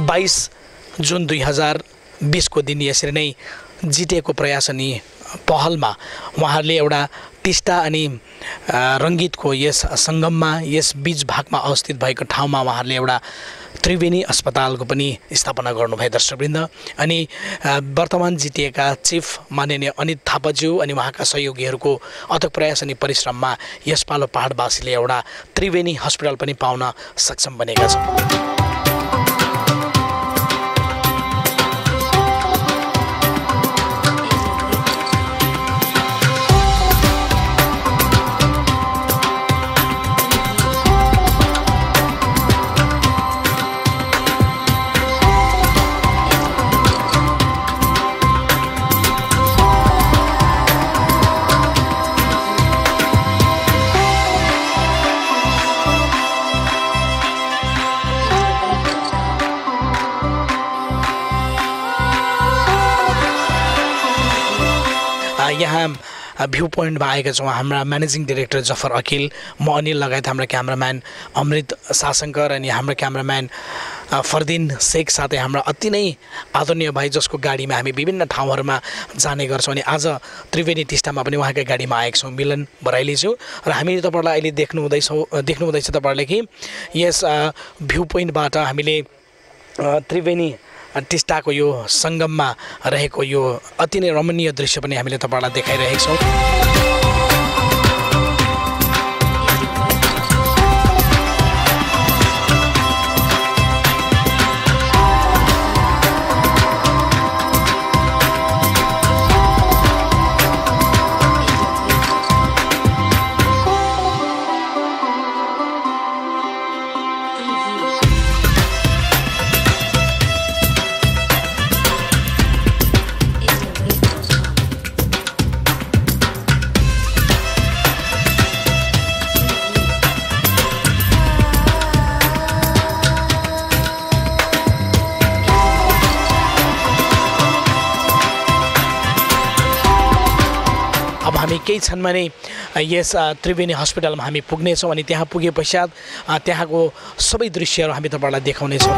22 जुन 2020 को दिन यसरी नै जिटिएको प्रयास अनि पहलमा उहाँहरूले एउटा टिस्टा अनि रङ्गीतको यस सङ्गममा यस बीच भागमा अवस्थित भएको ठाउँमा उहाँहरूले एउटा त्रिवेणी अस्पतालको पनि स्थापना गर्नुभयो दर्शकवृन्द। अनि वर्तमान जिटिएका चिफ माननीय अनित थापाज्यू अनि उहाँका सहयोगीहरूको अथक प्रयास अनि परिश्रममा यसपालो पहाडवासीले एउटा त्रिवेणी हस्पिटल पनि पाउन सक्षम बनेका छन्। यहाँ भ्यू पोइन्टमा आएका छौँ हाम्रा म्यानेजिङ डाइरेक्टर जफर अकिल, म अनिल लगायत हाम्रा क्यामराम्यान अमृत साशङ्कर अनि हाम्रो क्यामराम्यान फरदिन शेख साथै हाम्रा अति नै आदरणीय भाइ जसको गाडीमा हामी विभिन्न ठाउँहरूमा जाने गर्छौँ। अनि आज त्रिवेणी टिस्टामा पनि उहाँकै गाडीमा आएका छौँ, मिलन बराइलीज्यू। र हामी तपाईँहरूलाई अहिले देख्नुहुँदैछ तपाईँहरूले कि यस भ्यू पोइन्टबाट हामीले त्रिवेणी टिस्टाको यो सङ्गममा रहेको यो अति नै रमणीय दृश्य पनि हामीले तपाईँहरूलाई देखाइरहेका छौँ। हामी केही क्षणमा नै यस त्रिवेणी हस्पिटलमा हामी पुग्नेछौँ अनि त्यहाँ पुगे पश्चात त्यहाँको सबै दृश्यहरू हामी तपाईँहरूलाई देखाउनेछौँ।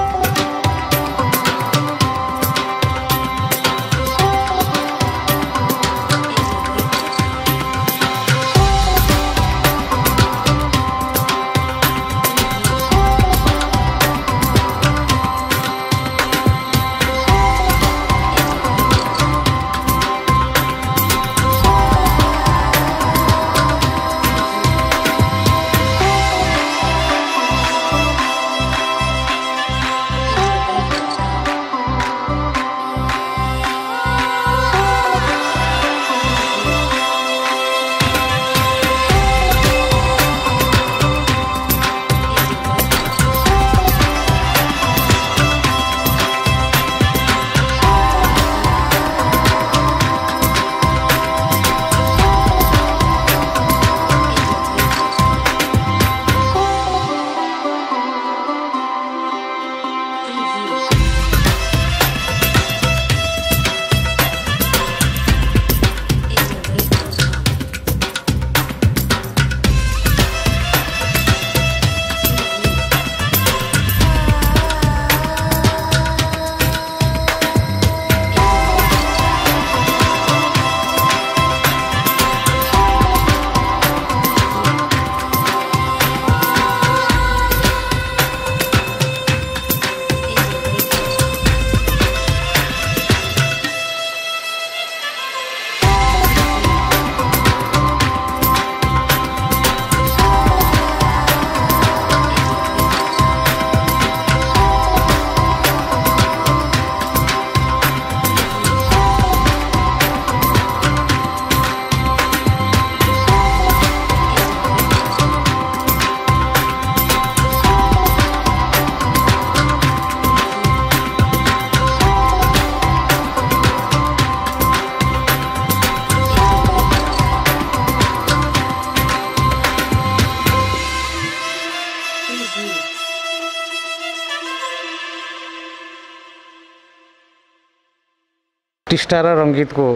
टिस्टा र रङ्गीतको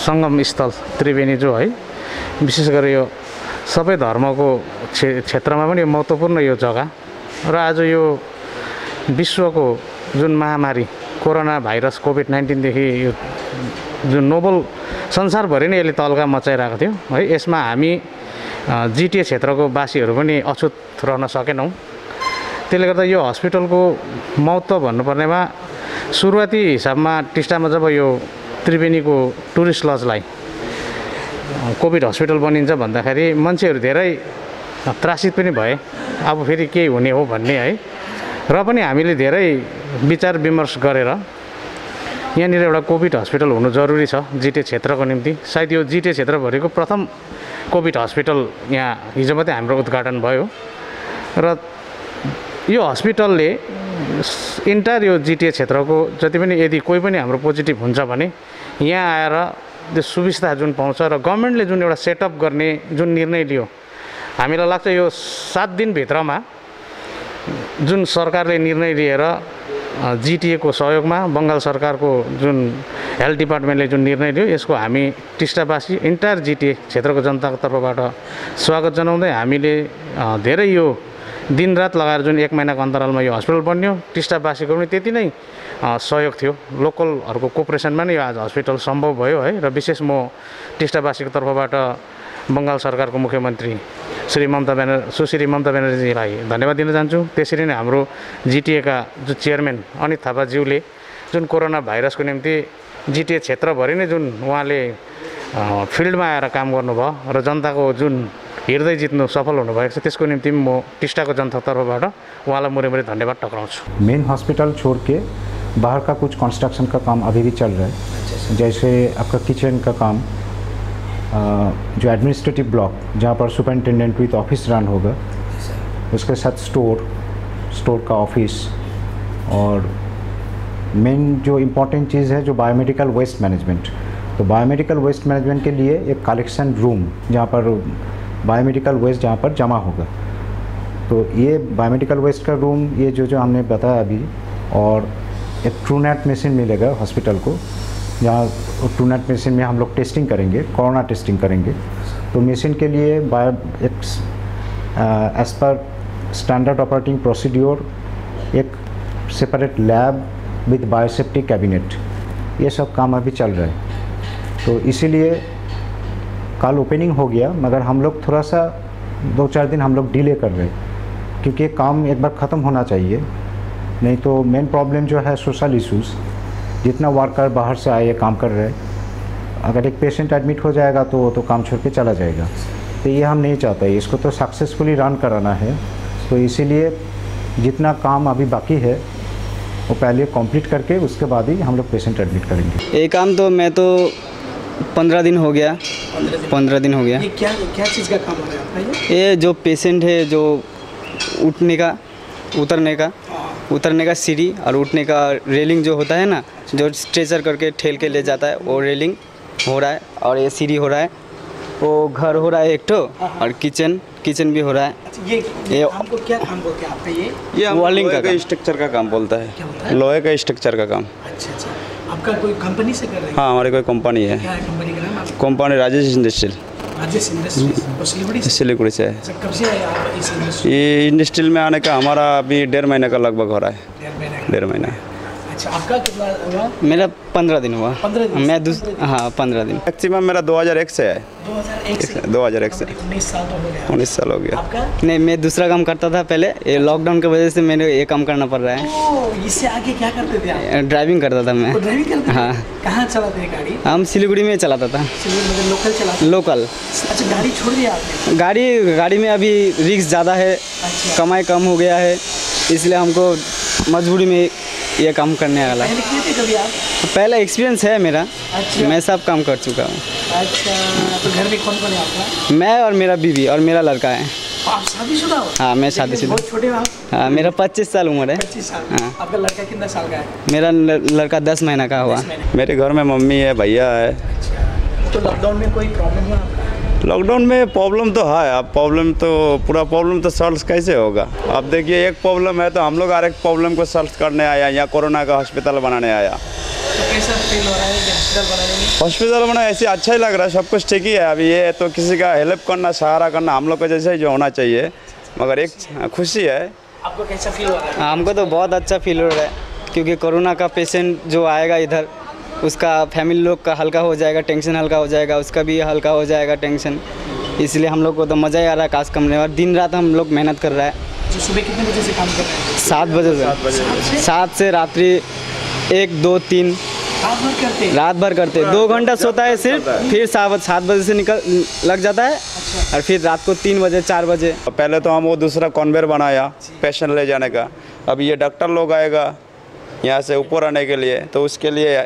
सङ्गम स्थल त्रिवेणी जो है, विशेष गरी यो सबै धर्मको क्षेत्रमा पनि महत्त्वपूर्ण यो जग्गा र आज यो विश्वको जुन महामारी कोरोना भाइरस कोभिड-19देखि यो जुन नोबल संसारभरि नै यसले तल्का मचाइरहेको थियो है, यसमा हामी जिटिए क्षेत्रको वासीहरू पनि अछुत रहन सकेनौँ। त्यसले गर्दा यो हस्पिटलको महत्त्व भन्नुपर्नेमा सुरुवाती हिसाबमा टिस्टामा जब यो त्रिवेणीको टुरिस्ट लजलाई कोभिड हस्पिटल बनिन्छ भन्दाखेरि मान्छेहरू धेरै त्रासित पनि भए, अब फेरि के हुने हो भन्ने है। र पनि हामीले धेरै विचार विमर्श गरेर यहाँनिर एउटा कोभिड हस्पिटल हुनु जरुरी छ जिटिए क्षेत्रको निम्ति। सायद यो जिटिए क्षेत्रभरिको प्रथम कोभिड हस्पिटल यहाँ हिजो मात्रै हाम्रो उद्घाटन भयो र यो हस्पिटलले इन्टायर यो जिटिए क्षेत्रको जति पनि यदि कोही पनि हाम्रो पोजिटिभ हुन्छ भने यहाँ आएर त्यो सुविस्ता जुन पाउँछ र गभर्मेन्टले जुन एउटा सेटअप गर्ने जुन निर्णय लियो, हामीलाई लाग्छ यो 7 दिनभित्रमा जुन सरकारले निर्णय लिएर जिटिएको सहयोगमा बङ्गाल सरकारको जुन हेल्थ डिपार्टमेन्टले जुन निर्णय लियो यसको हामी टिस्टावासी इन्टायर जिटिए क्षेत्रको जनताको तर्फबाट स्वागत जनाउँदै हामीले धेरै यो दिनरात लगाएर जुन 1 महिनाको अन्तरालमा यो हस्पिटल बन्यो, टिस्टावासीको पनि त्यति नै सहयोग थियो। लोकलहरूको कोअपरेसनमा नै यो आज हस्पिटल सम्भव भयो है। र विशेष म टिस्टावासीको तर्फबाट बङ्गाल सरकारको मुख्यमन्त्री सुश्री ममता ब्यानर्जीलाई धन्यवाद दिन चाहन्छु। त्यसरी नै हाम्रो जिटिएका जो चेयरम्यान अनित थापाज्यूले जुन कोरोना भाइरसको निम्ति जिटिए क्षेत्रभरि नै जुन उहाँले फिल्डमा आएर काम गर्नुभयो र जनताको जुन हृदय जित्नु सफल हुनुभएको छ त्यसको निम्ति म टिस्टाको जनताको तर्फबाट उहाँलाई मुरी धन्यवाद टक्राउँछु। मेन हॉस्पिटल छोड़ के बाहर का कुछ कंस्ट्रक्शन का काम अभी भी चल रहा है, जैसे आपका किचन का काम, जो एडमिनिस्ट्रेटिव ब्लॉक जहाँ पर सुपरिटेंडेंट विथ ऑफिस रन होगा, उसके साथ स्टोर का ऑफिस, और मेन जो इम्पोर्टेंट चीज़ है जो बायोमेडिकल वेस्ट मैनेजमेंट। तो बायोमेडिकल वेस्ट मैनेजमेंट के लिए एक कलेक्शन रूम जहाँ पर बायोमेडिकल वेस्ट जहाँ पर जमा होगा, तो ये बायोमेडिकल वेस्ट का रूम ये जो हमने बताया अभी, और एक ट्रूनेट मशीन मिलेगा हॉस्पिटल को, जहाँ ट्रूनेट मशीन में हम लोग टेस्टिंग करेंगे, कोरोना टेस्टिंग करेंगे। तो मशीन के लिए as per standard operating procedure एक separate lab with biosafety cabinet, ये सब काम अभी चल रहा है। तो इसीलिए कल ओपनिंग हो गया, मगर हम लोग थोड़ा सा 2-4 दिन हम लोग डिले कर रहे हैं, क्योंकि काम एक बार ख़त्म होना चाहिए, नहीं तो मेन प्रॉब्लम जो है सोशल इश्यूज़, जितना वर्कर बाहर से आए काम कर रहे हैं, अगर एक पेशेंट एडमिट हो जाएगा तो वो तो काम छोड़ के चला जाएगा, तो ये हम नहीं चाहते। इसको तो सक्सेसफुली रन कराना है, तो इसीलिए जितना काम अभी बाकी है वो पहले कंप्लीट करके उसके बाद ही हम लोग पेशेंट एडमिट करेंगे। ये काम तो मैं तो 15 दिन हो गया। 15 दिन हो गया। ये क्या चीज़ का काम हो रहा है आपका? ये जो पेशेंट है जो उठने का उतरने का सीढ़ी और उठने का रेलिंग जो होता है ना, जो स्ट्रेचर करके ठेल के ले जाता है, वो रेलिंग हो रहा है और ये सीढ़ी हो रहा है, वो घर हो रहा है एक ठो, और किचन भी हो रहा है। ये हमको क्या काम बोलते हैं आपका? ये वालिंग का स्ट्रक्चर का काम बोलता है, लोहे का स्ट्रक्चर का काम। अच्छा, आपका कोई कंपनी से कर रहे हैं? हाँ, हमारी कोई कंपनी है। क्या है कंपनी का नाम? Company Rajesh industrial. Rajesh industries Siliguri से है। कब से आए आप इस इंडस्ट्री? ये इंडस्ट्रियल में आने का हमारा अभी 1.5 महीने का लगभग हो रहा है। 1.5 महीना। अच्छा, आपका कितना हुआ? मेरा 15 दिन हुआ। 15 दिन? हाँ 15 दिन। मैक्सिमम मेरा 2001 से है। 2001 से 19 साल तो हो गया। 19 साल हो गया। आपका? नहीं, मैं दूसरा काम करता था पहले, ये लॉकडाउन की वजह से मैंने ये काम करना पड़ रहा है। ओह, इससे आगे क्या करते थे आप? ड्राइविंग करता था मैं। ड्राइविंग करते थे? हाँ। कहाँ चलाते थे गाड़ी? हम सिलीगुड़ी में चलाता था। मतलब लोकल चलाते? लोकल। अच्छा, गाड़ी छोड़ दिया आपने? गाड़ी में अभी रिस्क ज़्यादा है। अच्छा। कमाई कम हो गया है, इसलिए हमको मजबूरी में ये काम करने वाला। पहले किए थे कभी आप? पहला एक्सपीरियंस है मेरा। अच्छा। मैं सब काम कर चुका हूँ। अच्छा, तो घर में कौन कौन है आपका? मैं और मेरा बीवी और मेरा लड़का है। आप शादीशुदा हो? हाँ, मैं शादीशुदा। बहुत छोटे हो आप? हाँ, मेरा 25 साल उम्र है। 25 साल। हाँ। आपका लड़का कितना साल का है? मेरा लड़का 10 महीना का हुआ। 10 महीने। मेरे घर में मम्मी है, भैया है। तो लॉकडाउन में कोई प्रॉब्लम हुआ आपका? लॉकडाउन में प्रॉब्लम तो है। अब पूरा प्रॉब्लम तो सॉल्व कैसे होगा? अब देखिए, एक प्रॉब्लम है तो हम लोग हर एक प्रॉब्लम को सॉल्व करने आया, यहाँ कोरोना का हॉस्पिटल बनाने आया। तो कैसा फील हो रहा है हॉस्पिटल बनाने में? हॉस्पिटल बना ऐसे अच्छा ही लग रहा है, सब कुछ ठीक ही है। अभी ये तो किसी का हेल्प करना, सहारा करना हम लोग को जैसे ही जो होना चाहिए, मगर एक खुशी है। आपको कैसा फील हो रहा है? हमको तो बहुत अच्छा फील हो रहा है। क्योंकि कोरोना का पेशेंट जो आएगा इधर उसका फैमिली लोग का हल्का हो जाएगा, टेंशन हल्का हो जाएगा, उसका भी हल्का हो जाएगा टेंशन। इसलिए हम लोग को तो मज़ा ही आ रहा है काज करने, और दिन रात हम लोग मेहनत कर रहा है। जो सुबह कितने बजे से काम कर रहे हैं? 7 बजे से 7 से रात्रि 1, 2, 3 रात भर करते 2 घंटा सोता है सिर्फ, फिर 7 बजे से निकल लग जाता है और फिर रात को 3 बजे 4 बजे। पहले तो हम वो दूसरा कन्वेयर बनाया पेशेंट ले जाने का, अब ये डॉक्टर लोग आएगा यहाँ से ऊपर आने के लिए, तो उसके लिए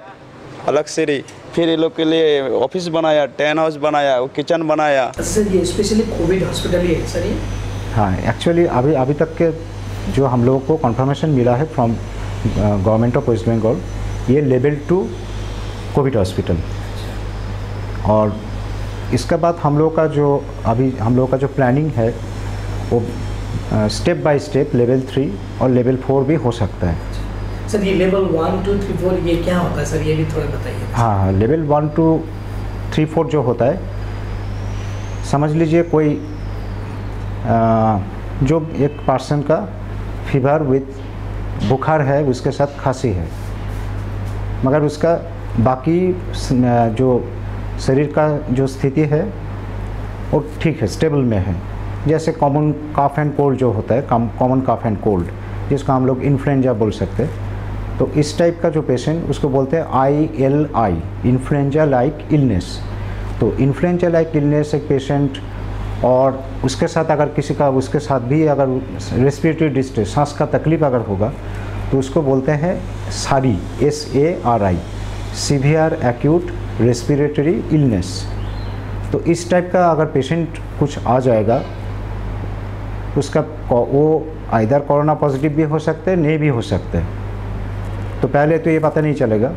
अलग सीढ़ी, फिर ये लोग के लिए ऑफिस बनाया, टेन हाउस बनाया, वो किचन बनाया। सर ये स्पेशली कोविड हॉस्पिटल ही है सर ये? हाँ, एक्चुअली अभी तक के जो हम लोगों को कंफर्मेशन मिला है from government of West Bengal, ये लेवल 2 कोविड हॉस्पिटल। और इसके बाद हम लोग का जो प्लानिंग है वो स्टेप बाय स्टेप लेवल 3 और लेवल 4 भी हो सकता है। सर ये लेवल 1, 2, 3, 4 ये क्या होता है सर, ये भी थोड़ा बताइए। हाँ, लेवल 1, 2, 3, 4 जो होता है, समझ लीजिए कोई जो एक पर्सन का फीवर विथ बुखार है, उसके साथ खांसी है, मगर उसका बाकी जो शरीर का जो स्थिति है वो ठीक है, स्टेबल में है। जैसे कॉमन काफ एंड कोल्ड जो होता है, कॉमन काफ एंड कोल्ड, जिसको हम लोग इन्फ्लुएंजा बोल सकते हैं, तो इस टाइप का जो पेशेंट, उसको बोलते हैं ILI, इन्फ्लुएंजा लाइक इलनेस। तो इन्फ्लुएंजा लाइक इलनेस एक पेशेंट, और उसके साथ अगर किसी का उसके साथ भी अगर रेस्पिरेटरी डिस्ट्रेस, सांस का तकलीफ अगर होगा, तो उसको बोलते हैं SARI, SARI, severe acute respiratory illness. तो इस टाइप का अगर पेशेंट कुछ आ जाएगा, उसका वो आइदर कोरोना पॉजिटिव भी हो सकते हैं, नहीं भी हो सकते हैं, तो पहले तो ये पता नहीं चलेगा।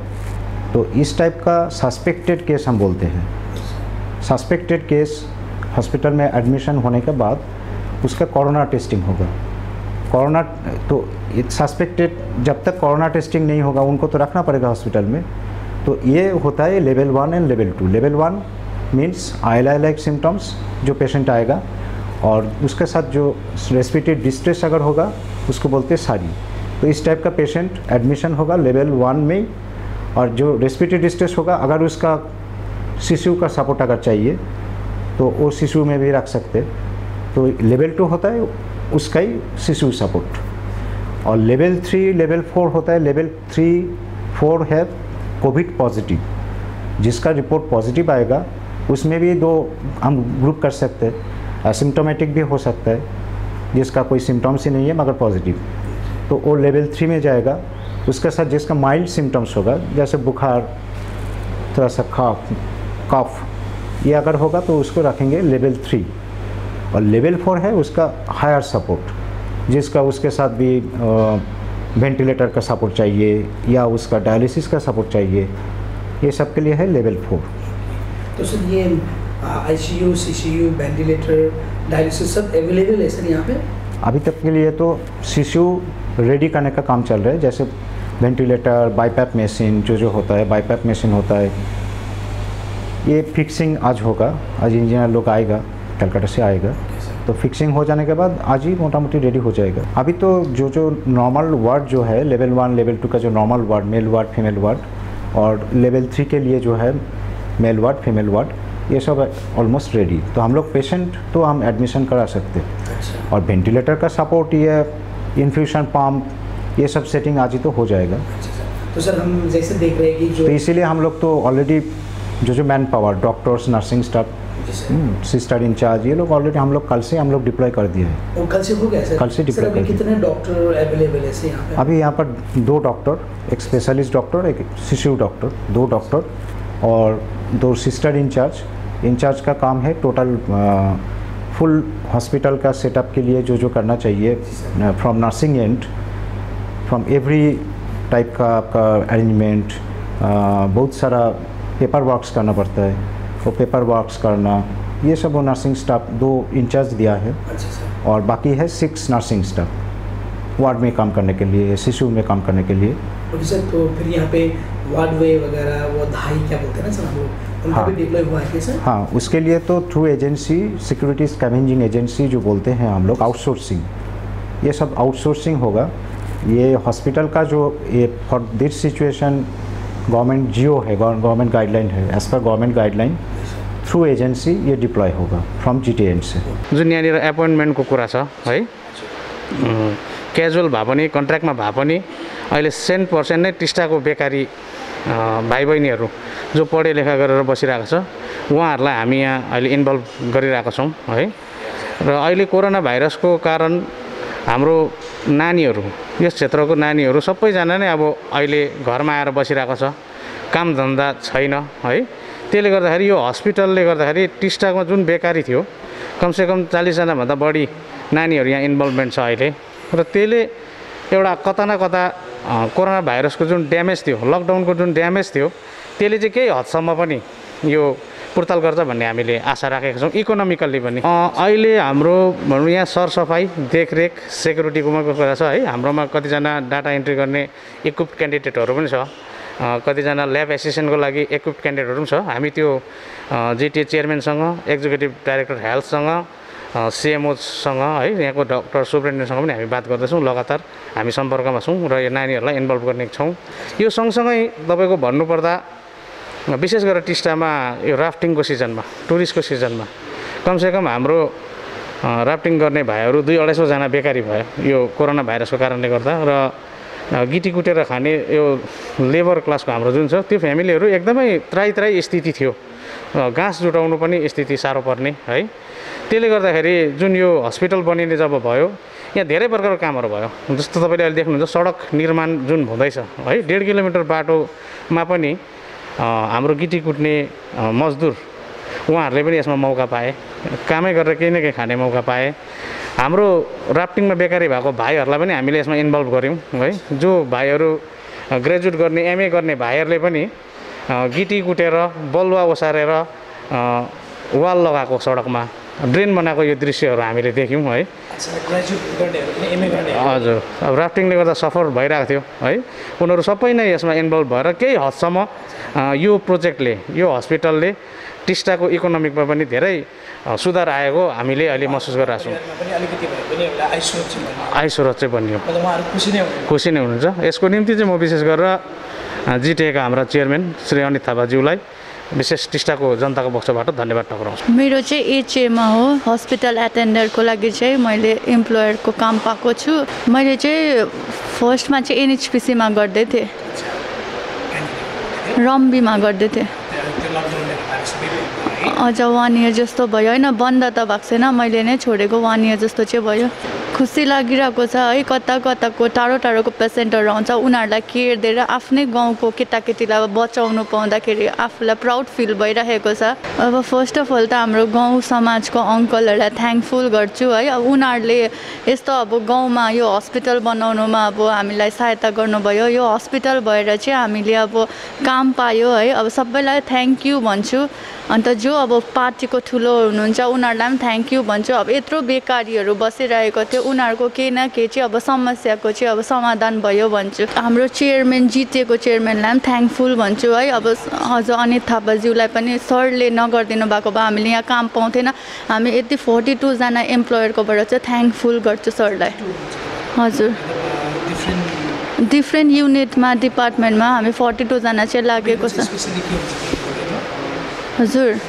तो इस टाइप का सस्पेक्टेड केस हम बोलते हैं। सस्पेक्टेड केस हॉस्पिटल में एडमिशन होने के बाद उसका कोरोना टेस्टिंग होगा। कोरोना तो सस्पेक्टेड, जब तक कोरोना टेस्टिंग नहीं होगा उनको तो रखना पड़ेगा हॉस्पिटल में। तो ये होता है level 1 and level 2। Level 1 means ILI like symptoms जो पेशेंट आएगा, और उसके साथ जो रेस्पिरेटरी डिस्ट्रेस अगर होगा उसको बोलते हैं SARI। तो इस टाइप का पेशेंट एडमिशन होगा लेवल 1 में, और जो रेस्पिरेटरी डिस्ट्रेस होगा, अगर उसका सीसीयू का सपोर्ट अगर चाहिए तो वो सीसीयू में भी रख सकते। तो लेवल 2 होता है उसका ही सीसीयू सपोर्ट। और लेवल 3, लेवल 4 होता है। लेवल 3, 4 है कोविड पॉजिटिव, जिसका रिपोर्ट पॉजिटिव आएगा उसमें भी 2 हम ग्रुप कर सकते हैं। एसिम्टोमेटिक भी हो सकता है, जिसका कोई सिम्टम्स ही नहीं है मगर पॉजिटिव, तो वो लेवल 3 में जाएगा। उसके साथ जिसका माइल्ड सिम्टम्स होगा, जैसे बुखार, थोड़ा सा कफ, ये अगर होगा तो उसको रखेंगे लेवल 3। और लेवल 4 है उसका हायर सपोर्ट, जिसका उसके साथ भी वेंटिलेटर का सपोर्ट चाहिए या उसका डायलिसिस का सपोर्ट चाहिए, ये सब के लिए है लेवल 4। तो सर ये ICU, CCU, वेंटिलेटर, डायलिसिस सब अवेलेबल है सर यहाँ पे? अभी तक के लिए तो सीसीयू रेडी करने का काम चल रहा है। जैसे वेंटिलेटर, बाईपैप मशीन जो होता है, बाईपैप मशीन होता है, ये फिक्सिंग आज होगा। आज इंजीनियर लोग आएगा, कलकत्ता से आएगा, तो फिक्सिंग हो जाने के बाद आज ही मोटा मोटी रेडी हो जाएगा। अभी तो जो नॉर्मल वार्ड जो है, लेवल 1, लेवल 2 का जो normal ward, male ward, female ward, और लेवल 3 के लिए जो है मेल वार्ड, फीमेल वार्ड, ये सब ऑलमोस्ट रेडी। तो हम लोग पेशेंट तो हम एडमिशन करा सकते हैं। और वेंटिलेटर का सपोर्ट, ये इन्फ्यूशन पम्प, ये सब सेटिंग आज ही तो हो जाएगा। तो सर हम जैसे देख रहे हैं कि जो, तो इसीलिए हम लोग तो ऑलरेडी जो man power, doctors, nursing staff, sister incharge, ये लोग ऑलरेडी हम लोग कल से डिप्लॉय कर दिए हैं। और कल से हो गया सर? कल से डिप्लॉय कर दिए। कितने डॉक्टर अवेलेबल है यहाँ पे? अभी यहाँ पर 2 डॉक्टर, एक स्पेशलिस्ट डॉक्टर, एक सीसीयू डॉक्टर, 2 डॉक्टर और 2 सिस्टर इंचार्ज का काम है टोटल फुल हॉस्पिटल का सेटअप के लिए जो करना चाहिए, from nursing and, from every type का आपका अरेंजमेंट, बहुत सारा पेपर वर्क्स करना पड़ता है, वो पेपर वर्क्स करना, ये सब वो नर्सिंग स्टाफ 2 इंचार्ज दिया है। और बाकी है 6 नर्सिंग स्टाफ वार्ड में काम करने के लिए, सीसीयू में काम करने के लिए। सर तो फिर यहाँ पे वार्ड वे वगैरह, वो धाई क्या बोलते हैं ना सर हम लोग, उनका भी डिप्लॉय हुआ है सर? हाँ, उसके लिए तो through agency, security scavenging agency जो बोलते हैं हम लोग, आउटसोर्सिंग, ये सब आउटसोर्सिंग होगा। ये हॉस्पिटल का जो ये for this situation government GO है, गवर्नमेंट गाइडलाइन है, as per government guideline through agency ये डिप्लॉय होगा फ्रॉम GTN से। जुन यहाँनिर एपोइन्टमेन्टको कुरा छ है, क्याजुअल भए पनि कन्ट्र्याक्टमा भए पनि अहिले 100% नै टिस्टाको बेकारी भाइ बहिनीहरू जो पढे लेखा गरेर बसिरहेको छ उहाँहरूलाई हामी यहाँ अहिले इन्भल्भ गरिरहेका छौँ है। र अहिले कोरोना भाइरसको कारण हाम्रो नानीहरू, यस क्षेत्रको नानीहरू सबैजना नै अब अहिले घरमा आएर बसिरहेको छ, कामधन्दा छैन है। त्यसले गर्दाखेरि यो हस्पिटलले गर्दाखेरि टिस्टामा जुन बेकारी थियो कमसेकम 40जना भन्दा बढी नानीहरू यहाँ इन्भल्भमेन्ट छ अहिले। र त्यसले एउटा कता न कता कोरोना भाइरसको जुन ड्यामेज थियो, लकडाउनको जुन ड्यामेज थियो त्यसले चाहिँ केही हदसम्म पनि यो पुर्ताल गर्छ भन्ने हामीले आशा राखेका छौँ, इकोनोमिकल्ली पनि। अहिले हाम्रो भनौँ यहाँ सरसफाइ, देखरेख, सेक्युरिटीको मात्रै कुरा छ है। हाम्रोमा कतिजना डाटा एन्ट्री गर्ने इक्विप्ड क्यान्डिडेटहरू पनि छ, कतिजना ल्याब एसिस्टेन्टको लागि इक्विप्ड क्यान्डिडेटहरू पनि छ। हामी त्यो GTA चेयरम्यानसँग, एक्जिक्युटिभ डाइरेक्टर हेल्थसँग, CMOसँग है, यहाँको डक्टर सुप्रिन्टेन्डेन्टसँग पनि हामी बात गर्दैछौँ, लगातार हामी सम्पर्कमा छौँ र यो नानीहरूलाई इन्भल्भ गर्ने छौँ। यो सँगसँगै तपाईँको भन्नुपर्दा विशेष गरेर टिस्टामा यो राफ्टिङको सिजनमा, टुरिस्टको सिजनमा कमसेकम हाम्रो राफ्टिङ गर्ने भाइहरू 200-250जना बेकारी भयो यो कोरोना भाइरसको कारणले गर्दा। र गिटी कुटेर खाने यो लेबर क्लासको हाम्रो जुन छ त्यो फ्यामिलीहरू एकदमै त्राई स्थिति थियो, घाँस जुटाउनु पनि स्थिति साह्रो पर्ने है। त्यसले गर्दाखेरि जुन यो हस्पिटल बनिने जब भयो यहाँ धेरै प्रकारको कामहरू भयो, जस्तो तपाईँले अहिले देख्नुहुन्छ सडक निर्माण जुन हुँदैछ है, 1.5 किलोमिटर बाटोमा पनि हाम्रो गिटी कुट्ने मजदुर उहाँहरूले पनि यसमा मौका पाए, कामै गरेर केही न केही खाने मौका पाए। हाम्रो राफ्टिङमा बेकारी भएको भाइहरूलाई पनि हामीले यसमा इन्भल्भ गऱ्यौँ है। जो भाइहरू ग्रेजुएट गर्ने, MA गर्ने भाइहरूले पनि गिटी कुटेर, बलुवा ओसारेर वाल लगाएको, सडकमा ड्रेन बनाएको यो दृश्यहरू हामीले देख्यौँ है। हजुर, अब राफ्टिङले गर्दा सफर भइरहेको थियो है, उनीहरू सबै नै यसमा इन्भल्भ भएर केही हदसम्म यो प्रोजेक्टले, यो हस्पिटलले टिस्टाको इकोनोमिकमा पनि धेरै सुधार आएको हामीले अहिले महसुस गरिरहेको छौँ। आयस्रोत चाहिँ बनियो, खुसी नै हुनुहुन्छ। यसको निम्ति चाहिँ म विशेष गरेर GTA का हाम्रा चेयरम्यान श्री अनित थापाज्यूलाई विशेष टिस्टाको जनताको पक्षबाट धन्यवाद टक्राउँछु। मेरो चाहिँ HA-मा हो, हस्पिटल एटेन्डरको लागि चाहिँ मैले इम्प्लोयरको काम पाएको छु। मैले चाहिँ फर्स्टमा चाहिँ NHPC-मा गर्दै थिएँ, रम्बीमा गर्दै थिएँ। अझ 1 इयर जस्तो भयो होइन, बन्द त भएको छैन, मैले नै छोडेको 1 इयर जस्तो चाहिँ भयो। खुसी लागिरहेको छ है, कता कताको टाढोको पेसेन्टहरू आउँछ, उनीहरूलाई केयर दिएर आफ्नै गाउँको केटाकेटीलाई अब बचाउनु पाउँदाखेरि आफूलाई प्राउड फिल भइरहेको छ। अब फर्स्ट अफ अल त हाम्रो गाउँ समाजको अङ्कलहरूलाई थ्याङ्कफुल गर्छु है। अब उनीहरूले यस्तो अब गाउँमा यो हस्पिटल बनाउनुमा अब हामीलाई सहायता गर्नुभयो। यो हस्पिटल भएर चाहिँ हामीले अब काम पायो है। अब सबैलाई थ्याङ्क यू भन्छु। अन्त जो अब पार्टीको ठुलो हुनुहुन्छ उनीहरूलाई पनि थ्याङ्क यू भन्छु। अब यत्रो बेकारीहरू बसिरहेको थियो, उनीहरूको केही न केही चाहिँ अब समस्याको चाहिँ अब समाधान भयो भन्छु। हाम्रो चेयरम्यान GTA को चेयरम्यानलाई पनि थ्याङ्कफुल भन्छु है। अब अझ अनित थापाज्यूलाई पनि सरले नगरिदिनु भएको भए हामीले यहाँ काम पाउँथेन। हामी यति 42 जना एम्प्लोयरकोबाट चाहिँ थ्याङ्कफुल गर्छु सरलाई। हजुर, डिफ्रेन्ट युनिटमा, डिपार्टमेन्टमा हामी 42 जना चाहिँ लागेको छ। हजुर,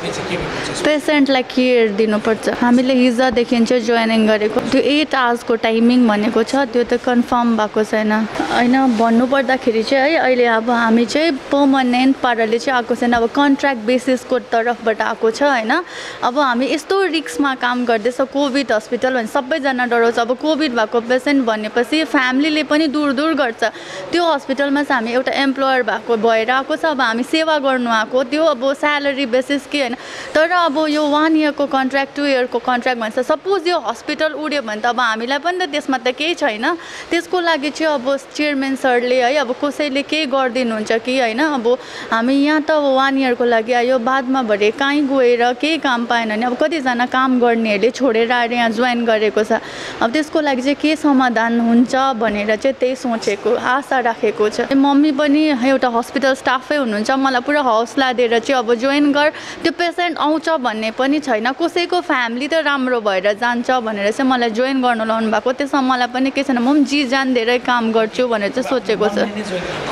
पेसेन्टलाई केयर दिनुपर्छ। हामीले हिजोदेखि चाहिँ जोइनिङ गरेको, त्यो 8 आवर्सको टाइमिङ भनेको छ, त्यो त कन्फर्म भएको छैन होइन। भन्नुपर्दाखेरि चाहिँ है, अहिले अब हामी चाहिँ पर्मनेन्ट पाराले चाहिँ आएको छैन, अब कन्ट्र्याक्ट बेसिसको तर्फबाट आएको छ होइन। अब हामी यस्तो रिस्कमा काम गर्दैछ, कोभिड हस्पिटल भने सबैजना डराउँछ। अब कोभिड भएको पेसेन्ट भनेपछि फ्यामिलीले पनि दूर गर्छ। त्यो हस्पिटलमा चाहिँ हामी एउटा एम्प्लोयर भएको भएर आएको छ। अब हामी सेवा गर्नु आएको, त्यो अब स्यालेरी बेसिस कि होइन। तर अब यो 1 इयरको कन्ट्र्याक्ट, 2 इयरको कन्ट्र्याक्ट भन्छ, सपोज यो हस्पिटल उड्यो भने त अब हामीलाई पनि त त्यसमा त केही छैन। त्यसको लागि चाहिँ अब चेयरम्यान सरले है अब कसैले के गरिदिनुहुन्छ कि होइन अब हामी यहाँ त अब 1 इयरको लागि आयो बादमा भरे कहीँ गएर केही काम पाएन भने अब कतिजना काम गर्नेहरूले छोडेर आएर यहाँ जोइन गरेको छ अब त्यसको लागि चाहिँ के समाधान हुन्छ भनेर चाहिँ त्यही सोचेको आशा राखेको छ मम्मी पनि एउटा हस्पिटल स्टाफै हुनुहुन्छ मलाई पुरा हौसला दिएर चाहिँ अब जोइन गर त्यो पेसेन्ट आउँछ भन्ने पनि छैन कसैको फ्यामिली त राम्रो भएर जान्छ भनेर चाहिँ मलाई जोइन गर्नु लाउनु भएको त्यसमा मलाई पनि के छैन म पनि जी जान धेरै काम गर्छु भनेर चाहिँ सोचेको छ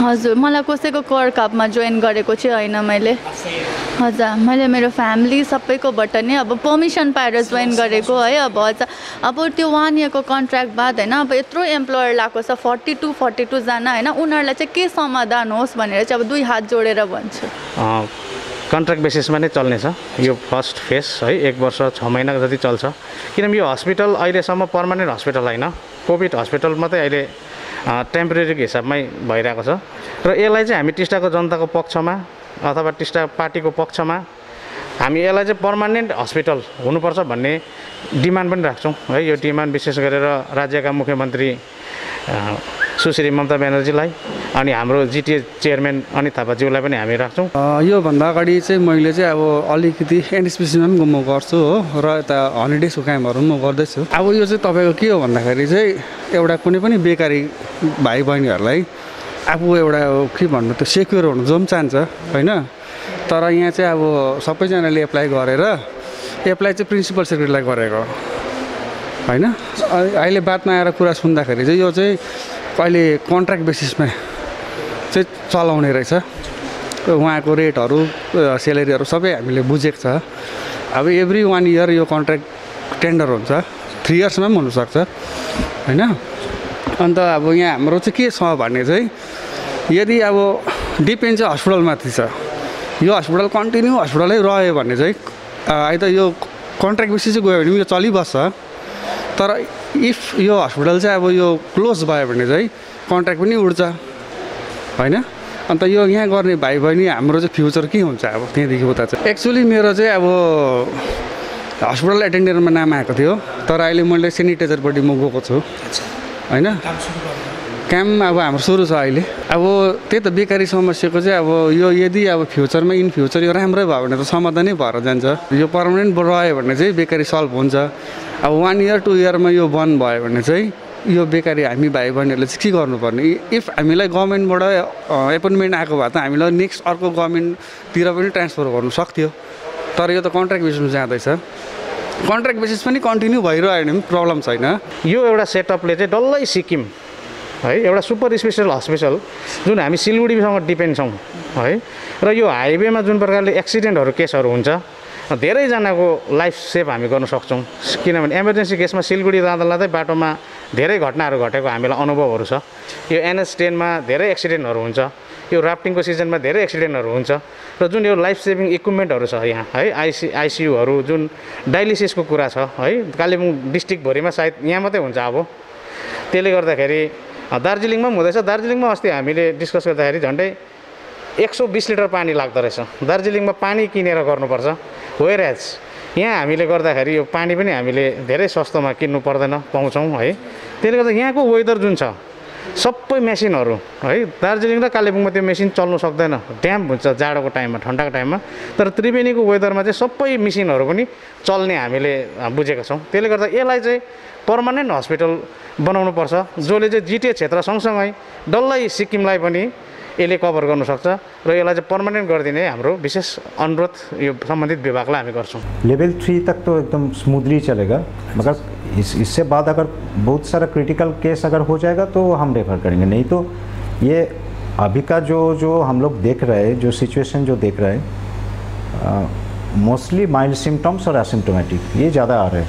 हजुर मलाई कसैको कर कापमा जोइन गरेको चाहिँ होइन मैले हजुर मैले मेरो फ्यामिली सबैकोबाट नै अब पर्मिसन पाएर जोइन गरेको है अब हजुर अब त्यो 1 इयरको कन्ट्र्याक्ट बाद होइन अब यत्रो एम्प्लोयर लगाएको छ 42 जना होइन उनीहरूलाई चाहिँ के समाधान होस् भनेर चाहिँ अब 2 हात जोडेर भन्छु कन्ट्र्याक्ट बेसिसमा नै चल्नेछ यो फर्स्ट फेज है 1 वर्ष 6 महिना जति चल्छ किनभने यो हस्पिटल अहिलेसम्म पर्मानेन्ट हस्पिटल होइन कोभिड हस्पिटल मात्रै अहिले टेम्पोरेरीको हिसाबमै भइरहेको छ र यसलाई चाहिँ हामी टिस्टाको जनताको पक्षमा अथवा टिस्टा पार्टीको पक्षमा हामी यसलाई चाहिँ पर्मानेन्ट हस्पिटल हुनुपर्छ भन्ने डिमान्ड पनि राख्छौँ है यो डिमान्ड विशेष गरेर राज्यका मुख्यमन्त्री सुश्री ममता ब्यानर्जीलाई अनि हाम्रो जिटिए चेयरम्यान अनित थापाज्यूलाई पनि हामी राख्छौँ योभन्दा अगाडि चाहिँ मैले चाहिँ अब अलिकति एनएसपिसीमा पनि म गर्छु हो र यता हलिडेजको कामहरू पनि म गर्दैछु अब यो चाहिँ तपाईँको के हो भन्दाखेरि चाहिँ एउटा कुनै पनि बेकारी भाइ बहिनीहरूलाई आफू एउटा के भन्नु त्यो सेक्योर हुनु जो पनि चाहन्छ होइन तर यहाँ चाहिँ अब सबैजनाले एप्लाई गरेर एप्लाई चाहिँ प्रिन्सिपल सेक्रेटरीलाई गरेको होइन अहिले बादमा आएर कुरा सुन्दाखेरि चाहिँ यो चाहिँ अहिले कन्ट्र्याक्ट बेसिसमा चाहिँ चलाउने रहेछ उहाँको रेटहरू सेलेरीहरू सबै हामीले बुझेको छ अब एभ्री 1 इयर यो कन्ट्र्याक्ट टेन्डर हुन्छ 3 इयर्समा पनि हुनसक्छ होइन अन्त अब यहाँ हाम्रो चाहिँ के छ भने चाहिँ यदि अब डिपेन्ड चाहिँ हस्पिटलमाथि छ यो हस्पिटल कन्टिन्यू हस्पिटलै रह्यो भने चाहिँ अहिले त यो कन्ट्र्याक्ट बेसिस चाहिँ गयो भने यो चलिबस्छ तर इफ यो हस्पिटल चाहिँ अब यो क्लोज भयो भने चाहिँ कन्ट्र्याक्ट पनि उड्छ होइन अन्त यो यहाँ गर्ने भाइ बहिनी हाम्रो चाहिँ फ्युचर के हुन्छ अब त्यहाँदेखि उता चाहिँ एक्चुअली मेरो चाहिँ अब हस्पिटल एटेन्डेन्टमा नाम आएको थियो तर अहिले मैले सेनिटाइजरपट्टि म गएको छु होइन काम अब हाम्रो सुरु छ अहिले अब त्यही त बेकारी समस्याको चाहिँ अब यो यदि अब फ्युचरमा इन फ्युचर यो राम्रै भयो भने त समाधानै भएर जान्छ यो पर्मानेन्ट रह्यो भने चाहिँ बेकारी सल्भ हुन्छ अब 1 इयर 2 इयरमा यो बन्द भयो भने चाहिँ यो बेकारी हामी भाइ बहिनीहरूले चाहिँ के गर्नुपर्ने इफ हामीलाई गभर्मेन्टबाट एपोइन्टमेन्ट आएको भए त हामीलाई नेक्स्ट अर्को गभर्मेन्टतिर पनि ट्रान्सफर गर्नु सक्थ्यो तर यो त कन्ट्र्याक्ट बेसिसमा जाँदैछ कन्ट्र्याक्ट बेसिस पनि कन्टिन्यू भइरह्यो भने पनि प्रब्लम छैन यो एउटा सेटअपले चाहिँ डल्लै सिक्किम है एउटा सुपर स्पेसल हस्पिटल जुन हामी सिलगढीसँग डिपेन्ड छौँ है र यो हाइवेमा जुन प्रकारले एक्सिडेन्टहरू केसहरू हुन्छ धेरैजनाको लाइफ सेभ हामी गर्न सक्छौँ किनभने इमर्जेन्सी केसमा सिलगढी लाँदा लाँदै बाटोमा धेरै घटनाहरू घटेको हामीलाई अनुभवहरू छ यो NH10 मा धेरै एक्सिडेन्टहरू हुन्छ यो राफ्टिङको सिजनमा धेरै एक्सिडेन्टहरू हुन्छ र जुन यो लाइफ सेभिङ इक्विपमेन्टहरू छ यहाँ है आइसियुहरू जुन डायलिसिसको कुरा छ है कालेबुङ डिस्ट्रिक्टभरिमा सायद यहाँ मात्रै हुन्छ अब त्यसले गर्दाखेरि दार्जिलिङमा पनि हुँदैछ दार्जिलिङमा अस्ति हामीले डिस्कस गर्दाखेरि झन्डै 120 लिटर पानी लाग्दो रहेछ दार्जिलिङमा पानी किनेर गर्नुपर्छ वेयरएज यहाँ हामीले गर्दाखेरि यो पानी पनि हामीले धेरै सस्तोमा किन्नु पर्दैन पाउँछौँ है त्यसले गर्दा यहाँको वेदर जुन छ सबै मेसिनहरू है दार्जिलिङ र कालेबुङमा त्यो मेसिन चल्नु सक्दैन ड्याम्प हुन्छ जाडोको टाइममा ठन्डाको टाइममा तर त्रिवेणीको वेदरमा चाहिँ सबै मेसिनहरू पनि चल्ने हामीले बुझेका छौँ त्यसले गर्दा यसलाई चाहिँ पर्मानेन्ट हस्पिटल बनाउनुपर्छ जसले चाहिँ जिटिए क्षेत्र सँगसँगै डल्लै सिक्किमलाई पनि यसले कभर गर्न सक्छ र यसलाई चाहिँ पर्मानेन्ट गरिदिने हाम्रो विशेष अनुरोध यो सम्बन्धित विभागलाई हामी गर्छौँ लेवल 3 तक तो एकदम स्मूथली चलेगा मगर इससे बाद अगर बहुत सारा क्रिटिकल केस अगर हो जाएगा तो हम रेफर करेंगे नहीं तो ये अभी का जो हम लोग देख रहे हैं जो सिचुएशन जो देख रहे हैं मोस्टली माइल्ड सिम्टम्स और एसिम्टोमेटिक ये ज़्यादा आ रहे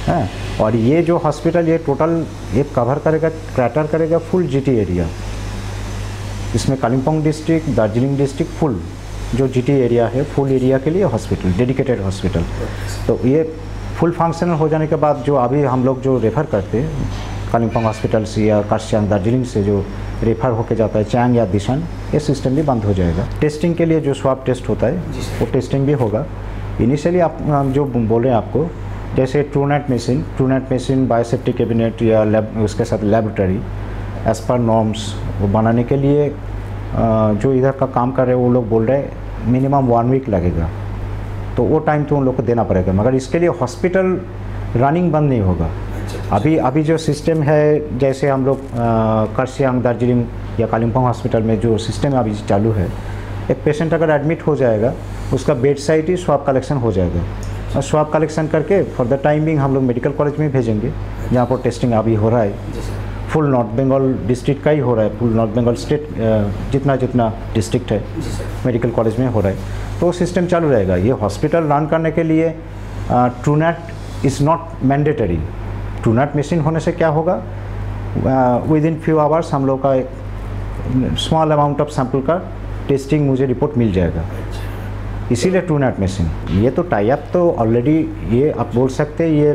हैं और ये जो हॉस्पिटल ये टोटल ये कवर करेगा कैटर करेगा फुल जीटी एरिया इसमें Kalimpong district Darjeeling district full जो जीटी एरिया है फुल एरिया के लिए हॉस्पिटल डेडिकेटेड हॉस्पिटल तो ये फुल फंक्शनल हो जाने के बाद जो अभी हम लोग जो रेफ़र करते हैं कालिम्पोंग हॉस्पिटल से या कार्सियांग दार्जिलिंग से जो रेफ़र होके जाता है चांग या दिशान ये सिस्टम भी बंद हो जाएगा टेस्टिंग के लिए जो स्वाब टेस्ट होता है वो टेस्टिंग भी होगा इनिशियली आप जो बोल रहे हैं आपको जैसे ट्रूनेट मशीन बायोसेफ्टी कैबिनेट या लैब उसके साथ लेबोरेटरी एज़ पर नॉर्म्स वो बनाने के लिए जो इधर का काम कर रहे हैं वो लोग बोल रहे हैं मिनिमम 1 वीक लगेगा, तो वो टाइम तो उन लोग को देना पड़ेगा। मगर इसके लिए हॉस्पिटल रनिंग बंद नहीं होगा। अभी जो सिस्टम है, जैसे हम लोग कर्सियंग, दार्जिलिंग या कालिम्पोंग हॉस्पिटल में जो सिस्टम अभी चालू है, एक पेशेंट अगर एडमिट हो जाएगा उसका बेड साइड ही स्वाब कलेक्शन हो जाएगा, और स्वाब कलेक्शन करके फॉर द टाइमिंग हम लोग मेडिकल कॉलेज में भेजेंगे जहाँ पर टेस्टिंग अभी हो रहा है। फुल नॉर्थ बंगाल डिस्ट्रिक्ट का ही हो रहा है, फुल नॉर्थ बंगाल स्टेट जितना डिस्ट्रिक्ट है मेडिकल कॉलेज में हो रहा है, तो सिस्टम चालू रहेगा। ये हॉस्पिटल रन करने के लिए Truenat is not mandatory. Truenat machine होने से क्या होगा, विद इन फ्यू आवर्स हम लोग का एक स्मॉल अमाउंट ऑफ सैंपल का टेस्टिंग मुझे रिपोर्ट मिल जाएगा, इसीलिए ट्रूनेट मशीन। ये तो टाई अप तो ऑलरेडी, ये आप बोल सकते हैं ये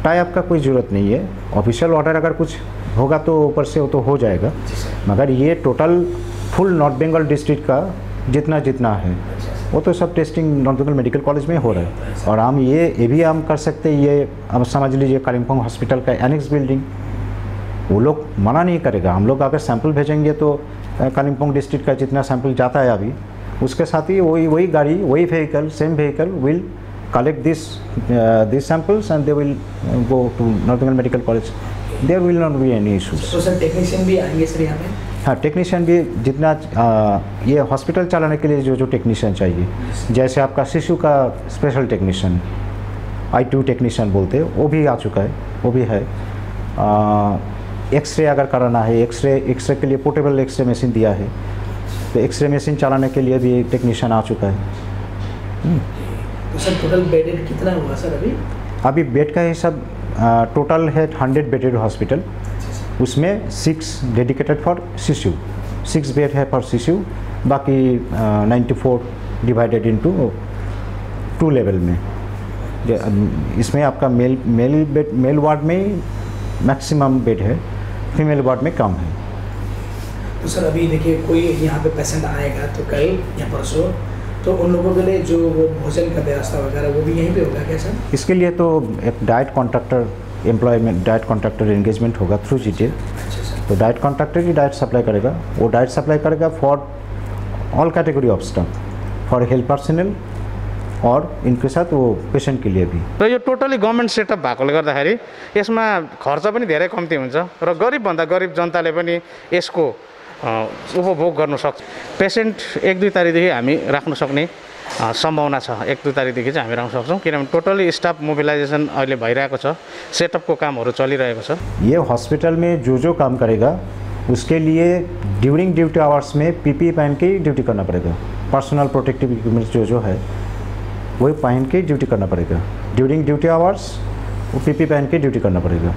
टाई अप का कोई ज़रूरत नहीं है। ऑफिशियल ऑर्डर अगर कुछ होगा तो ऊपर से वो तो हो जाएगा, मगर ये total full North Bengal district का जितना है वो तो सब testing North Bengal medical college में हो रहा है। और हम ये भी हम कर सकते हैं, ये अब समझ लीजिए कालिम्पोंग हॉस्पिटल का एनेक्स बिल्डिंग, वो लोग मना नहीं करेगा। हम लोग अगर सैंपल भेजेंगे तो कालिम्पोंग डिस्ट्रिक्ट का जितना सैंपल जाता है अभी, उसके साथ ही वही गाड़ी, वही vehicle, same vehicle will collect these samples and they will go to North Bengal Medical College. There will not be any issues. तो सर टेक्नीशियन भी आएंगे सर यहाँ पे? हाँ, टेक्नीशियन भी जितना ये हॉस्पिटल चलाने के लिए जो टेक्नीशियन चाहिए, जैसे आपका शिशु का स्पेशल टेक्नीशियन I2 टेक्नीशियन बोलते हैं, वो भी आ चुका है, वो भी है। एक्सरे अगर कराना है, एक्सरे के लिए पोर्टेबल एक्सरे मशीन दिया है, तो एक्सरे मशीन चलाने के लिए भी टेक्नीशियन आ चुका है। तो सर टोटल बेडेड कितना हुआ सर अभी बेड का हिसाब टोटल है 100 बेडेड हॉस्पिटल, उसमें 6 डेडिकेटेड फॉर शिशु, 6 बेड है फॉर शिशु, बाकी 94 डिवाइडेड इनटू 2 लेवल में। इसमें आपका मेल वार्ड में मैक्सिमम बेड है, फीमेल वार्ड में कम है। तो सर अभी देखिए कोई यहाँ पे पेशेंट आएगा तो कल या परसों, तो उन लोगों के लिए जो वो भोजन का व्यवस्था वगैरह वो भी यहीं पे होगा क्या सर? इसके लिए तो एक diet contractor employment, diet contractor engagement होगा थ्रू GTL। तो डाइट कॉन्ट्रैक्टर ही डाइट सप्लाई करेगा, वो डाइट सप्लाई करेगा for all category of staff, for health personnel और इनके साथ वो पेशेंट के लिए भी। र यो टोटली गभर्मेन्ट सेटअप भएकोले गर्दाखेरि यसमा खर्च पनि धेरै कम्ती हुन्छ र गरिबभन्दा गरिब जनताले पनि यसको उपभोग गर्न सक्छ। पेसेन्ट 1-2 तारिकदेखि हामी राख्न सक्ने सम्भावना छ, 1-2 तारिकदेखि चाहिँ हामी राख्न सक्छौँ, किनभने टोटली स्टाफ मोबिलाइजेसन अहिले भइरहेको छ, सेटअपको कामहरू चलिरहेको छ। ये हॉस्पिटल में जो काम करेगा उसके लिए ड्यूरिंग ड्यूटी आवर्स में PPE पहन के ही ड्यूटी करना पड़ेगा। पर्सनल प्रोटेक्टिव इक्विपमेंट जो है वही पहन के ड्यूटी करना पड़ेगा। ड्यूरिंग ड्यूटी आवर्स वो PPE पहन के ड्यूटी करना पड़ेगा।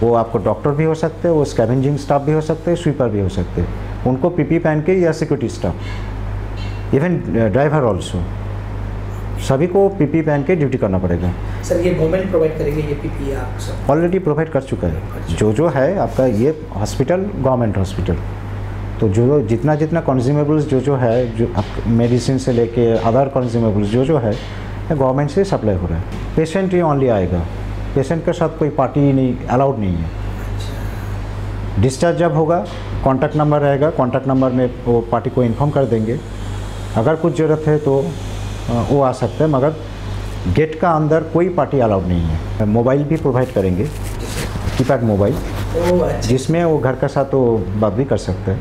वो आपको डॉक्टर भी हो सकते हैं, वो स्कैवेंजिंग स्टाफ भी हो सकते हैं, स्वीपर भी हो सकते हैं, उनको PPE पहन के, या security staff, even driver also, सभी को PPE पहन के ड्यूटी करना पड़ेगा। सर ये गवर्नमेंट प्रोवाइड करेंगे ये PPE आप सब? ऑलरेडी प्रोवाइड कर चुका है। जो है आपका ये हॉस्पिटल गवर्नमेंट हॉस्पिटल, तो जो जितना कंज्यूमेबल्स जो है, जो मेडिसिन से लेके अदर कंज्यूमेबल्स जो है गवर्नमेंट से सप्लाई हो रहा है। पेशेंट ही ओनली आएगा, पेशेंट के साथ कोई पार्टी नहीं अलाउड नहीं है। डिस्चार्ज जब होगा कॉन्टैक्ट नंबर रहेगा, कॉन्टैक्ट नंबर में वो पार्टी को इन्फॉर्म कर देंगे, अगर कुछ ज़रूरत है तो वो आ सकते हैं, मगर गेट का अंदर कोई पार्टी अलाउड नहीं है। मोबाइल भी प्रोवाइड करेंगे, कीपैड मोबाइल, जिसमें वो घर के साथ वो बात भी कर सकते हैं।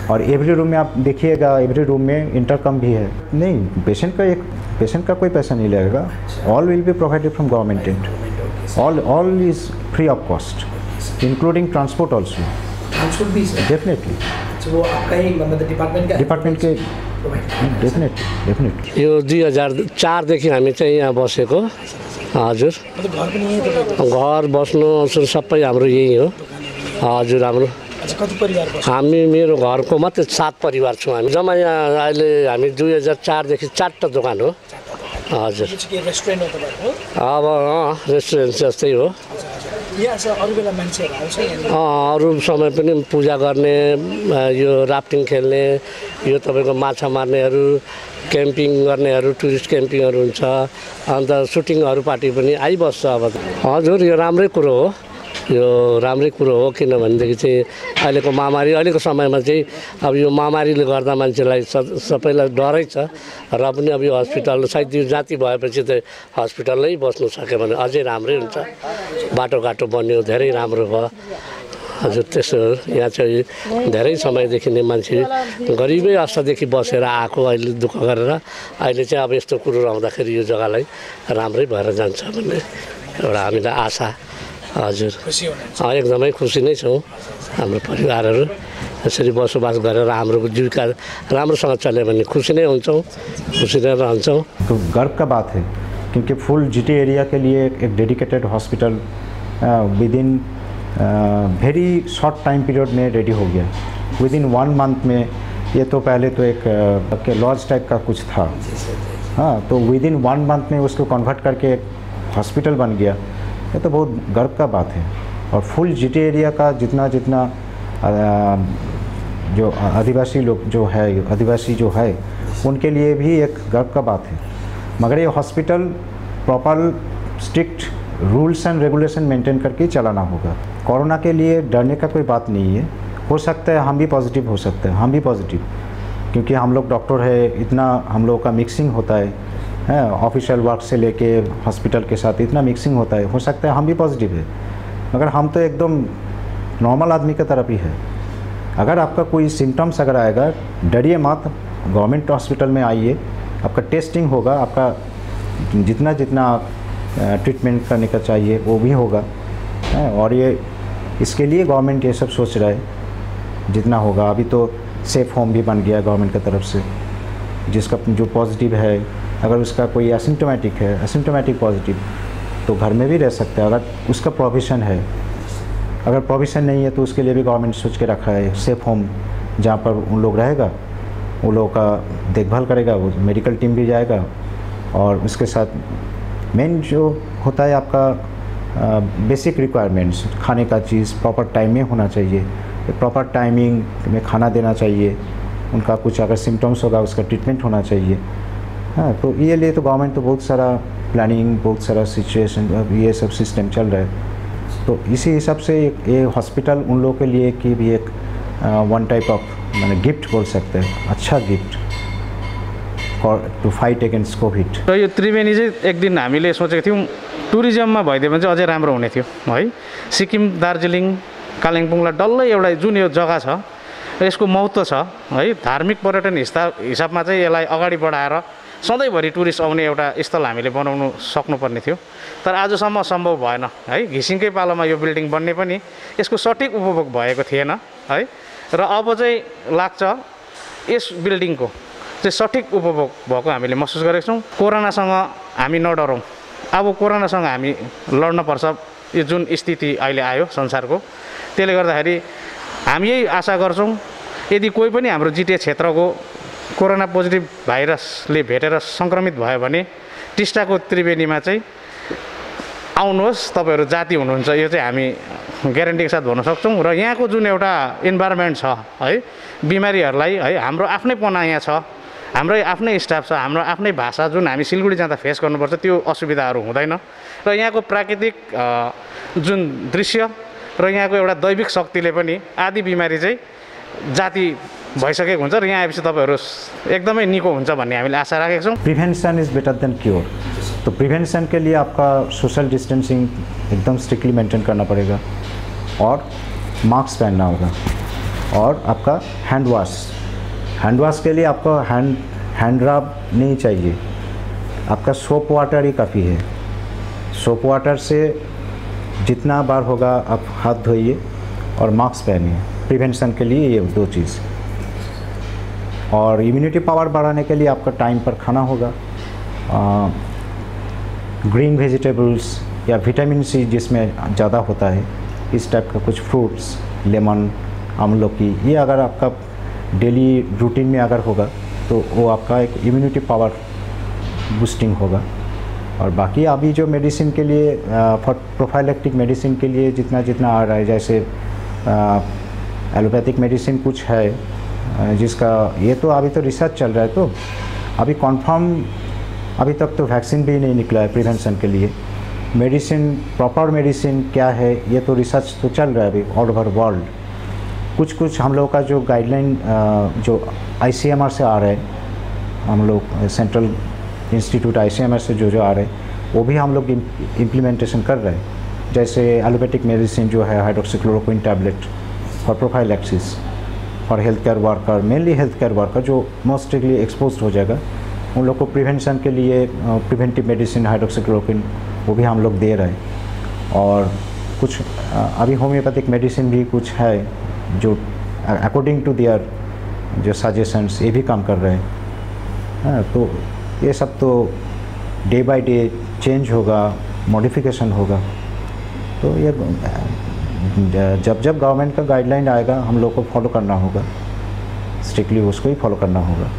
और एवरी रूम में आप देखिएगा, एवरी रूम में इंटरकम भी है। नहीं, पेशेंट का कोई पैसा नहीं लगेगा, all will be provided from government and all is free of cost, including transport also. Transport भी डेफिनेटली वो आपका ही मतलब डिपार्टमेंट के डेफिनेटली यो 2004देखि हामी चाहिँ यहाँ बसेको। हजुर, घर बस्नु सबै हाम्रो यही हो। हजुर, हाम्रो हामी मेरो घरको मात्रै 7 परिवार छौँ हामी जम्मा यहाँ। अहिले हामी 2004देखि 4टा दोकान हो। हजुर, अब रेस्टुरेन्ट जस्तै हो। अरू समय पनि पूजा गर्ने, यो राफ्टिङ खेल्ने, यो तपाईँको माछा मार्नेहरू, क्याम्पिङ गर्नेहरू, टुरिस्ट क्याम्पिङहरू हुन्छ, अन्त सुटिङहरू पार्टी पनि आइबस्छ। अब हजुर, यो राम्रै कुरो हो। यो राम्रै कुरो हो किनभनेदेखि चाहिँ अहिलेको महामारी अहिलेको समयमा चाहिँ अब यो महामारीले गर्दा मान्छेलाई सबैलाई डरै छ र पनि अब यो हस्पिटल सायद यो जाति भएपछि त हस्पिटलमै बस्नु सक्यो भने अझै राम्रै हुन्छ बाटोघाटो बन्यो धेरै राम्रो भयो हजुर त्यसो यहाँ चाहिँ धेरै समयदेखि नै मान्छे गरिबै अवस्थादेखि बसेर आएको अहिले दुःख गरेर अहिले चाहिँ अब यस्तो कुरो आउँदाखेरि यो जग्गालाई राम्रै भएर जान्छ भन्ने एउटा हामीलाई आशा हजुर एकदमै खुसी नै छौँ हाम्रो परिवारहरू यसरी बसोबास गरेर हाम्रो जीविका राम्रोसँग चल्यो भने खुसी नै हुन्छौँ खुसी नै रहन्छौँ। तो गर्व का बात है क्योंकि फुल जीटी एरिया के लिए एक dedicated hospital with in very short time period में रेडी हो गया। विद इन 1 मंथ में ये तो पहले तो एक लॉज टाइप का कुछ था हाँ, तो विद इन 1 मंथ में उसको कन्वर्ट करके एक हॉस्पिटल बन गया। ये तो बहुत गर्व का बात है और फुल जीटी एरिया का जितना जितना जो आदिवासी लोग जो है उनके लिए भी एक गर्व का बात है। मगर ये hospital proper strict rules and regulation maintain करके चलाना होगा। कोरोना के लिए डरने का कोई बात नहीं है, हो सकता है हम भी पॉजिटिव हो सकते हैं, हम भी पॉजिटिव क्योंकि हम लोग डॉक्टर है, इतना हम लोगों का मिक्सिंग होता है ऑफिशियल वर्क से लेके हॉस्पिटल के साथ इतना मिक्सिंग होता है, हो सकता है हम भी पॉजिटिव है मगर हम तो एकदम नॉर्मल आदमी की तरफ ही है। अगर आपका कोई सिम्टम्स अगर आएगा डरिए मत, गवर्नमेंट हॉस्पिटल में आइए, आपका टेस्टिंग होगा, आपका जितना जितना ट्रीटमेंट करने का चाहिए वो भी होगा और ये इसके लिए गवर्नमेंट ये सब सोच रहा है जितना होगा। अभी तो सेफ होम भी बन गया गवर्नमेंट की तरफ से, जिसका जो पॉजिटिव है अगर उसका कोई एसिम्टोमेटिक है, एसिम्टोमेटिक पॉजिटिव तो घर में भी रह सकता है अगर उसका प्रोविज़न है। अगर प्रोविज़न नहीं है तो उसके लिए भी गवर्नमेंट सोच के रखा है सेफ होम, जहाँ पर उन लोग रहेगा, उन लोगों का देखभाल करेगा, वो मेडिकल टीम भी जाएगा और उसके साथ मेन जो होता है आपका बेसिक रिक्वायरमेंट्स, खाने का चीज़ प्रॉपर टाइम में होना चाहिए, प्रॉपर टाइमिंग में खाना देना चाहिए, उनका कुछ अगर सिम्टम्स होगा उसका ट्रीटमेंट होना चाहिए। हाँ, तो ये लिए तो गवर्नमेंट तो बहुत सारा प्लानिंग, बहुत सारा सिचुएशन ये सब सिस्टम चल रहा है। तो इसी हिसाब से ये हॉस्पिटल उन लोगों के लिए कि भी एक वन टाइप ऑफ मैंने गिफ्ट बोल सकते हैं, अच्छा gift for to fight against Covid. र यो त्रिवेणी चाहिँ एक दिन हामीले सोचेको थियौँ टुरिज्ममा भइदियो भने चाहिँ अझै राम्रो हुने थियो है। सिक्किम, दार्जिलिङ, कालिम्पोङलाई डल्लै एउटा जुन यो जग्गा छ यसको महत्त्व छ है, धार्मिक पर्यटन हिसाबमा चाहिँ यसलाई अगाडि बढाएर सधैँभरि टुरिस्ट आउने एउटा स्थल हामीले बनाउनु सक्नुपर्ने थियो, तर आजसम्म सम्भव भएन है। घिसिङकै पालोमा यो बिल्डिङ बन्ने पनि यसको सठिक उपभोग भएको थिएन है र अब चाहिँ लाग्छ यस बिल्डिङको चाहिँ सठिक उपभोग भएको हामीले महसुस गरेको छौँ। कोरोनासँग हामी नडरौँ, अब कोरोनासँग हामी लड्नुपर्छ। यो जुन स्थिति अहिले आयो संसारको, त्यसले गर्दाखेरि हामी यही आशा गर्छौँ यदि कोही पनि हाम्रो जिटिए क्षेत्रको कोरोना पोजिटिभ भाइरसले भेटेर सङ्क्रमित भयो भने टिस्टाको त्रिवेणीमा चाहिँ आउनुहोस्, तपाईँहरू जाति हुनुहुन्छ, यो चाहिँ हामी ग्यारेन्टीको साथ भन्न सक्छौँ। र यहाँको जुन एउटा इन्भाइरोमेन्ट छ है, बिमारीहरूलाई है, हाम्रो आफ्नै पना यहाँ छ, हाम्रै आफ्नै स्टाफ छ, हाम्रो आफ्नै भाषा जुन हामी सिलगढी जाँदा फेस गर्नुपर्छ त्यो असुविधाहरू हुँदैन। र यहाँको प्राकृतिक जुन दृश्य र यहाँको एउटा दैविक शक्तिले पनि आदि बिमारी चाहिँ जाति भइसकेको हुन्छ र यहाँ आएपछि तपाईँहरू एकदमै निको हुन्छ भन्ने हामीले आशा राखेका छौँ। Prevention is better than cure. तो प्रिवेंशन के लिए आपका सोशल डिस्टेंसिंग एकदम स्ट्रिक्टली मेंटेन करना पड़ेगा और मास्क पहनना होगा और आपका हैंड वॉश के लिए आपका हैंड रब नहीं चाहिए, आपका सोप वाटर ही काफ़ी है। सोप वाटर से जितना बार होगा आप हाथ धोइए और मास्क पहनिए, प्रिवेंशन के लिए ये 2 चीज़। और इम्यूनिटी पावर बढ़ाने के लिए आपका टाइम पर खाना होगा, ग्रीन वेजिटेबल्स या विटामिन सी जिसमें ज़्यादा होता है, इस टाइप का कुछ फ्रूट्स, लेमन, आमलकी, ये अगर आपका डेली रूटीन में अगर होगा तो वो आपका एक इम्यूनिटी पावर बूस्टिंग होगा। और बाकी अभी जो मेडिसिन के लिए प्रोफाइलेक्टिक मेडिसिन के लिए जितना जितना आ रहा है, जैसे एलोपैथिक मेडिसिन कुछ है जिसका ये तो अभी तो रिसर्च चल रहा है, तो अभी कंफर्म अभी तक तो वैक्सीन भी नहीं निकला है प्रिवेंशन के लिए। मेडिसिन, प्रॉपर मेडिसिन क्या है, ये तो रिसर्च तो चल रहा है अभी ऑल ओवर वर्ल्ड। कुछ हम लोग का जो गाइडलाइन जो ICMR से आ रहा है, हम लोग सेंट्रल इंस्टीट्यूट ICMR से जो आ रहे हैं, वो भी हम लोग इम्प्लीमेंटेशन कर रहे हैं। जैसे एलोपैथिक मेडिसिन जो है hydroxychloroquine tablet for prophylaxis for health care worker, mainly health care worker जो मोस्टली एक्सपोज हो जाएगा, उन लोग को प्रिवेंशन के लिए प्रिवेंटिव मेडिसिन हाइड्रोक्सीक्लोरोक्विन वो भी हम लोग दे रहे हैं। और कुछ अभी होम्योपैथिक मेडिसिन भी कुछ है जो अकॉर्डिंग टू देयर जो सजेशंस ये भी काम कर रहे हैं। हाँ, तो ये सब तो डे बाय डे चेंज होगा, मॉडिफिकेशन होगा। तो ये जब गवर्नमेंट का गाइडलाइन आएगा हम लोग को फॉलो करना होगा, स्ट्रिक्टली उसको ही फॉलो करना होगा।